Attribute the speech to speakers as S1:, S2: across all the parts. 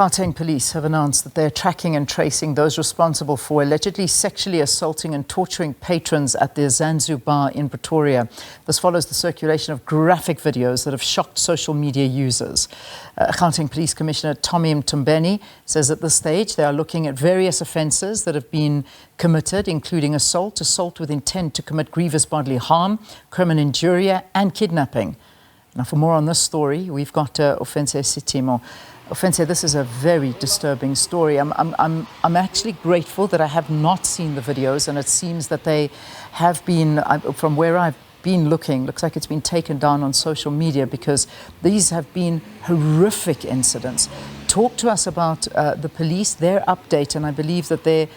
S1: Gauteng police have announced that they're tracking and tracing those responsible for allegedly sexually assaulting and torturing patrons at their Zanzou bar in Pretoria. This follows the circulation of graphic videos that have shocked social media users. Gauteng Police Commissioner Mthombeni says at this stage they are looking at various offences that have been committed, including assault, assault with intent to commit grievous bodily harm, crimen, injuria and kidnapping. Now, for more on this story, we've got Ofentse Setimo. Ofentse, this is a very disturbing story. I'm actually grateful that I have not seen the videos, and it seems that they have been, from where I've been looking, looks like it's been taken down on social media because these have been horrific incidents. Talk to us about the police, their update, and I believe that there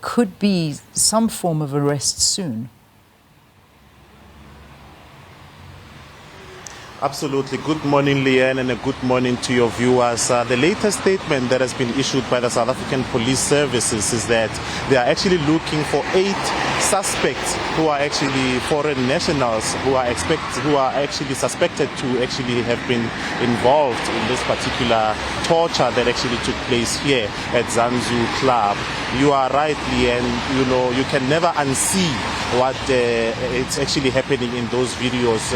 S1: could be some form of arrest soon.
S2: Absolutely. Good morning, Leanne, and a good morning to your viewers. The latest statement that has been issued by the South African Police Services is that they are actually looking for 8 suspects who are actually foreign nationals who are actually suspected to actually have been involved in this particular torture that actually took place here at Zanzou Club. You are right, Leanne. You know, you can never unsee what it's actually happening in those videos.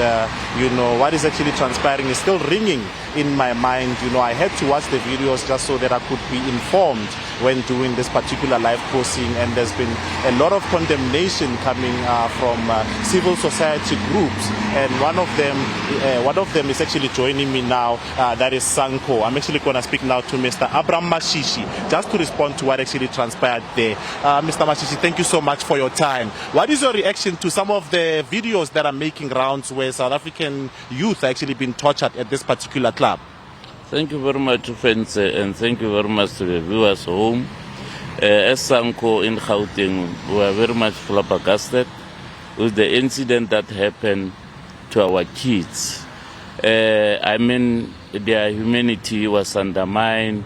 S2: You know, what is actually transpiring is still ringing in my mind. You know, I had to watch the videos just so that I could be informed when doing this particular live posting, and there's been a lot of condemnation coming from civil society groups, and one of them is actually joining me now. That is Sanko. I'm actually going to speak now to Mr. Abraham Mashishi just to respond to what actually transpired there. Mr. Mashishi, thank you so much for your time. What is your reaction to some of the videos that are making rounds where South African youth are actually being tortured at this particular club?
S3: Thank you very much, Ofentse, and thank you very much to the viewers home. As Sanko in Gauteng, we are very much flabbergasted with the incident that happened to our kids. I mean, their humanity was undermined.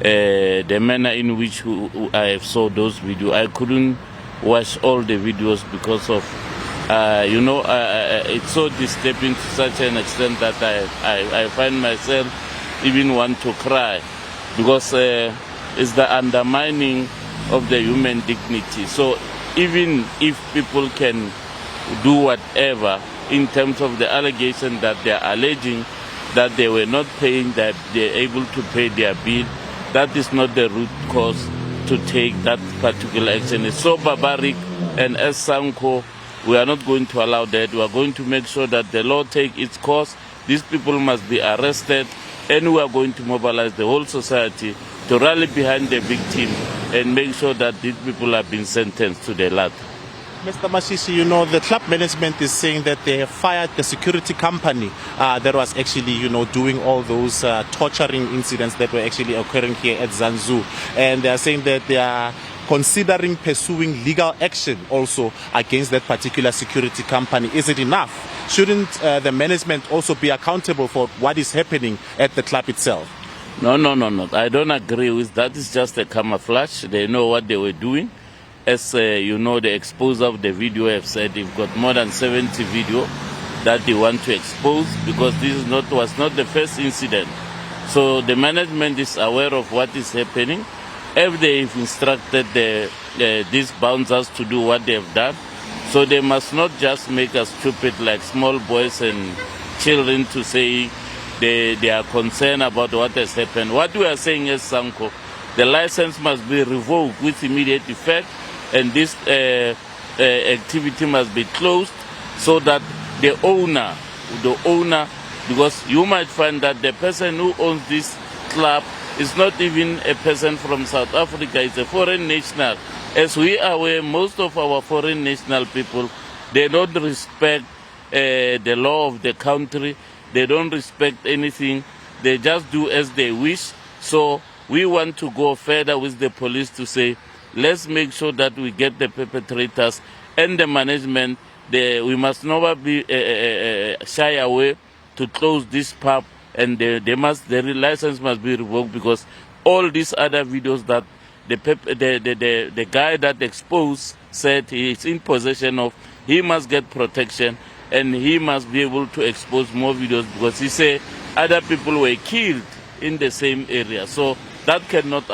S3: The manner in which I saw those videos, I couldn't watch all the videos because of, it's so disturbing to such an extent that I find myself even want to cry, because it's the undermining of the human dignity. So even if people can do whatever in terms of the allegation that they are alleging that they were not paying, that they're able to pay their bill, that is not the root cause to take that particular action. It's so barbaric, and as Sanko, we are not going to allow that. We are going to make sure that the law take its course. These people must be arrested, and we are going to mobilize the whole society to rally behind the victim and make sure that these people have been sentenced to the latter.
S2: Mr. Mashishi, you know, the club management is saying that they have fired the security company that was actually, you know, doing all those torturing incidents that were actually occurring here at Zanzou. And they are saying that they are considering pursuing legal action also against that particular security company. Is it enough? Shouldn't the management also be accountable for what is happening at the club itself?
S3: No. I don't agree with that. It's just a camouflage. They know what they were doing. As you know, the exposure of the video have said they've got more than 70 video that they want to expose, because this was not the first incident. So the management is aware of what is happening. If they've instructed these bouncers to do what they've done, so they must not just make us stupid like small boys and children to say they are concerned about what has happened. What we are saying is, Sanko, the license must be revoked with immediate effect, and this activity must be closed so that the owner, because you might find that the person who owns this club is not even a person from South Africa, it's a foreign national. As we are aware, most of our foreign national people, they don't respect the law of the country, they don't respect anything, they just do as they wish. So we want to go further with the police to say, let's make sure that we get the perpetrators and the management. We must never be shy away to close this pub, and the license must be revoked, because all these other videos that the guy that exposed said he is in possession of, he must get protection, and he must be able to expose more videos, because he said other people were killed in the same area. So That cannot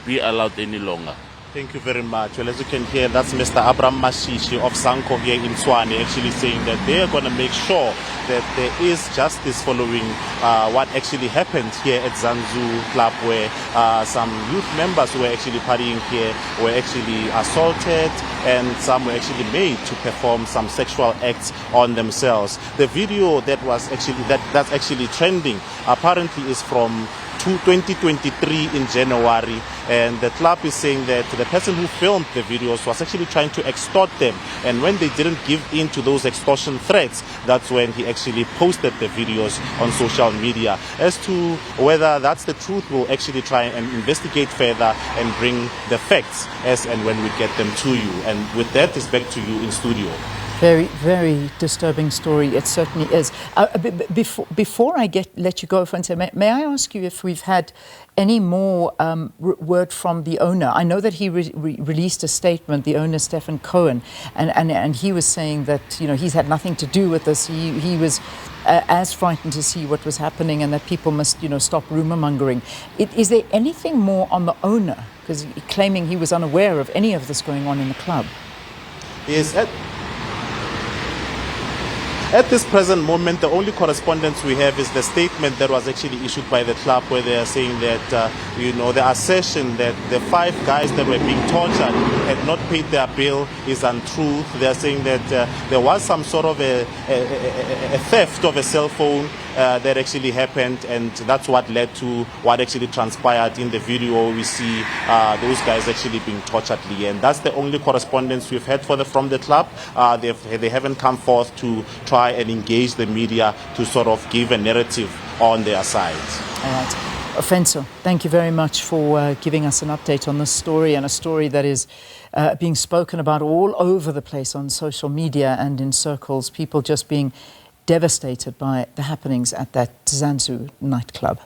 S3: be allowed any longer.
S2: Thank you very much. Well, as you can hear, that's Mr. Abraham Mashishi of Sanko here in Tshwane actually saying that they are going to make sure that there is justice following what actually happened here at Zanzou Club, where some youth members who were actually partying here were actually assaulted and some were actually made to perform some sexual acts on themselves. The video that was actually that's actually trending apparently is from 2023 in January, and the club is saying that the person who filmed the videos was actually trying to extort them, and when they didn't give in to those extortion threats, that's when he actually posted the videos on social media. As to whether that's the truth, we'll actually try and investigate further and bring the facts as and when we get them to you. And with that, it's back to you in studio.
S1: Very, very disturbing story. It certainly is. Before I let you go, Ofentse, may I ask you if we've had any more word from the owner? I know that he released a statement, the owner, Stephen Cohen, and he was saying that, you know, he's had nothing to do with this. He was as frightened to see what was happening and that people must, you know, stop rumor mongering. Is there anything more on the owner? Because claiming he was unaware of any of this going on in the club.
S2: Yes. At this present moment, the only correspondence we have is the statement that was actually issued by the club, where they are saying that, you know, the assertion that the 5 guys that were being tortured had not paid their bill is untruth. They are saying that there was some sort of a theft of a cell phone that actually happened, and that's what led to what actually transpired in the video. We see those guys actually being tortured, and that's the only correspondence we've had from the club. They haven't come forth to try and engage the media to sort of give a narrative on their side.
S1: All right. Ofentse, thank you very much for giving us an update on this story, and a story that is being spoken about all over the place on social media and in circles, people just being devastated by the happenings at that Zanzou nightclub.